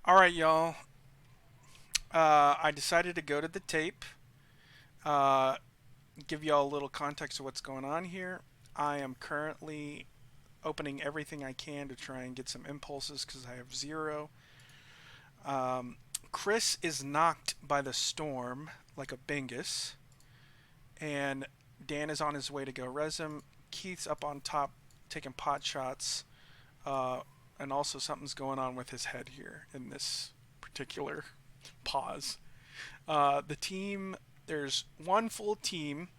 All right, y'all. I decided to go to the tape, uh, give y'all a little context of what's going on here. I am currently opening everything I can to try and get some impulses because I have zero. Um, Chris is knocked by the storm like a bingus, and Dan is on his way to go res him. Keith's up on top taking pot shots, uh, and also something's going on with his head here in this particular pause. The team, there's one full team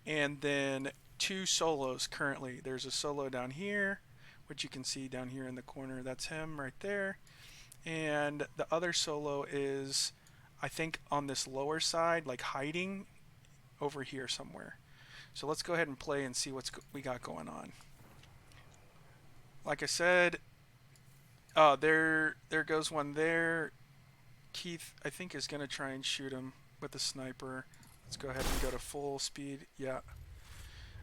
and then two solos currently. There's a solo down here, which you can see down here in the corner. That's him right there. And the other solo is, I think, on this lower side, like hiding over here somewhere. So let's go ahead and play and see what's we got going on. Like I said, there goes one there. Keith, I think, is going to try and shoot him with the sniper. Let's go ahead and go to full speed. Yeah.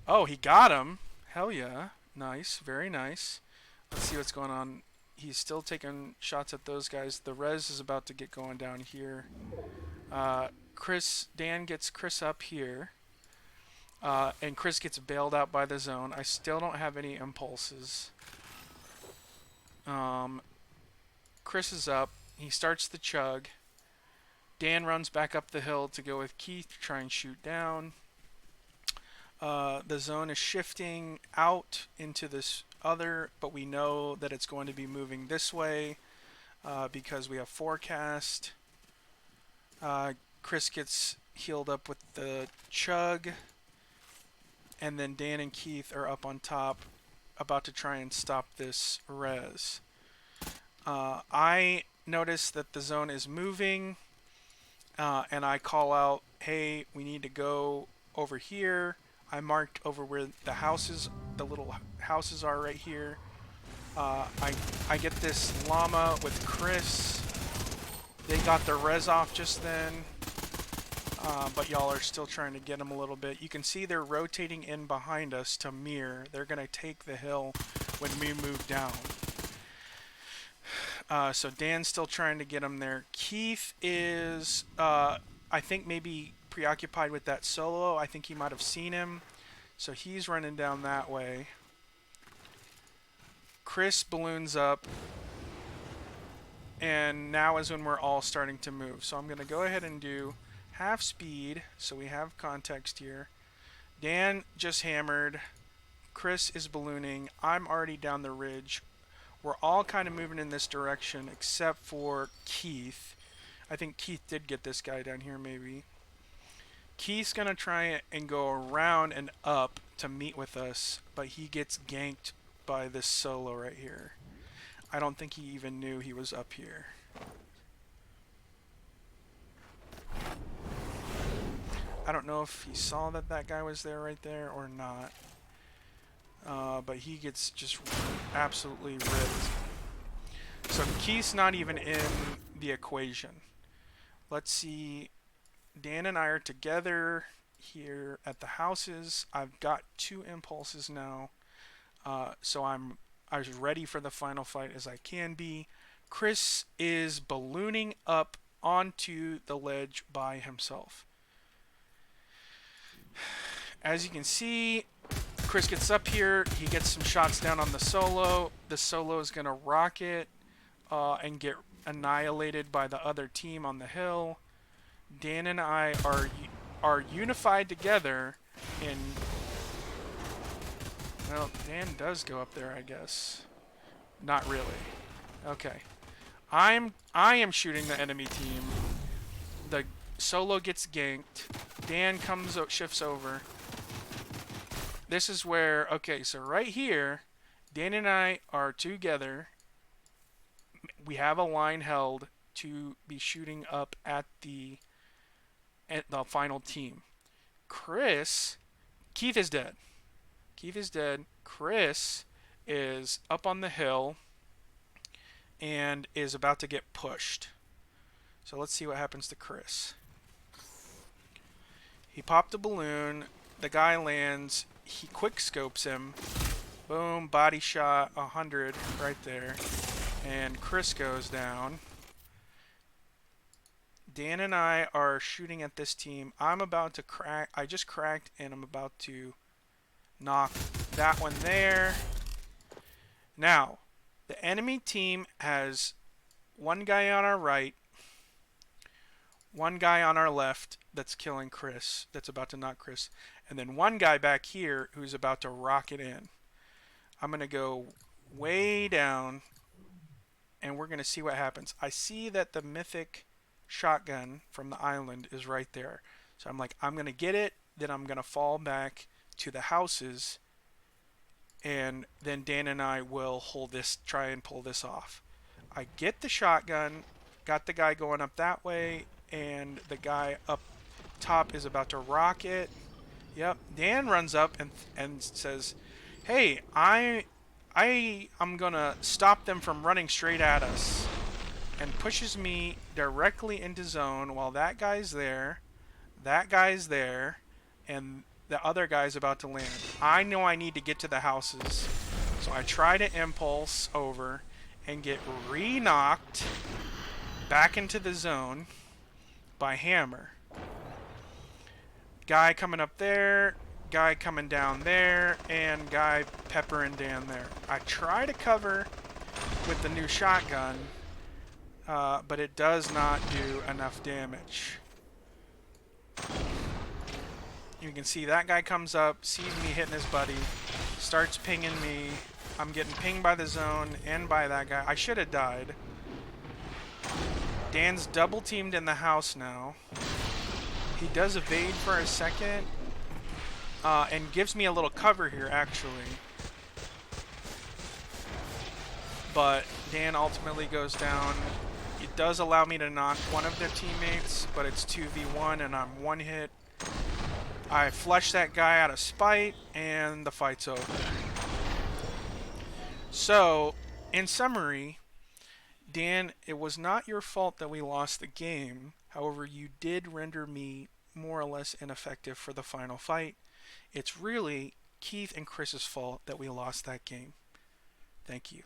Oh, he got him. Hell yeah. Nice. Very nice. Let's see what's going on. He's still taking shots at those guys. The res is about to get going down here. Dan gets Chris up here. And Chris gets bailed out by the zone. I still don't have any impulses. Um, Chris is up. He starts the chug. Dan runs back up the hill to go with Keith to try and shoot down. The zone is shifting out into this other, but we know that it's going to be moving this way because we have forecast. Chris gets healed up with the chug, and then Dan and Keith are up on top about to try and stop this res. I notice that the zone is moving, and I call out, hey, we need to go over here. I marked over where the houses, the little houses are right here. I get this llama with Chris. They got their res off just then, but y'all are still trying to get them a little bit. You can see they're rotating in behind us to mirror. They're going to take the hill when we move down. So Dan's still trying to get him there. Keith is, I think, maybe preoccupied with that solo. I think he might have seen him. So he's running down that way. Chris balloons up. And now is when we're all starting to move. So I'm going to go ahead and do half speed so we have context here. Dan just hammered. Chris is ballooning. I'm already down the ridge. We're all kind of moving in this direction except for Keith. I think Keith did get this guy down here maybe. Keith's going to try and go around and up to meet with us, but he gets ganked by this solo right here. I don't think he even knew he was up here. I don't know if he saw that that guy was there right there or not. But he gets just absolutely ripped. So Keith's not even in the equation. Let's see. Dan and I are together here at the houses. I've got 2 impulses now. So I'm as ready for the final fight as I can be. Chris is ballooning up onto the ledge by himself. As you can see, Chris gets up here. He gets some shots down on the solo. The solo is going to rocket and get annihilated by the other team on the hill. Dan and I are unified together in... Well, Dan does go up there, I guess. Not really. Okay. I am shooting the enemy team. The solo gets ganked. Dan shifts over. This is where, okay, so right here, Dan and I are together. We have a line held to be shooting up at the final team. Keith is dead. Keith is dead. Chris is up on the hill and is about to get pushed. So let's see what happens to Chris. He popped a balloon. The guy lands. He quick scopes him. Boom, body shot, 100 right there. And Chris goes down. Dan and I are shooting at this team. I'm about to crack. I just cracked, and I'm about to knock that one there. Now, the enemy team has one guy on our right, one guy on our left that's killing Chris, that's about to knock Chris, and then one guy back here who's about to rocket in. I'm going to go way down, and we're going to see what happens. I see that the mythic shotgun from the island is right there. So I'm like, I'm going to get it, then I'm going to fall back to the houses, and then Dan and I will try and pull this off. I get the shotgun, got the guy going up that way, and the guy up top is about to rocket. Yep, Dan runs up and says, "Hey, I'm gonna stop them from running straight at us," and pushes me directly into zone while that guy's there, and the other guy's about to land. I know I need to get to the houses, so I try to impulse over and get re-knocked back into the zone by Hammer. Guy coming up there, guy coming down there, and guy peppering Dan there. I try to cover with the new shotgun, but it does not do enough damage. You can see that guy comes up, sees me hitting his buddy, starts pinging me. I'm getting pinged by the zone and by that guy. I should have died. Dan's double teamed in the house now. He does evade for a second, and gives me a little cover here, actually. But Dan ultimately goes down. It does allow me to knock one of their teammates, but it's 2v1 and I'm one hit. I flush that guy out of spite, and the fight's over. So, in summary, Dan, it was not your fault that we lost the game. However, you did render me more or less ineffective for the final fight. It's really Keith and Chris's fault that we lost that game. Thank you.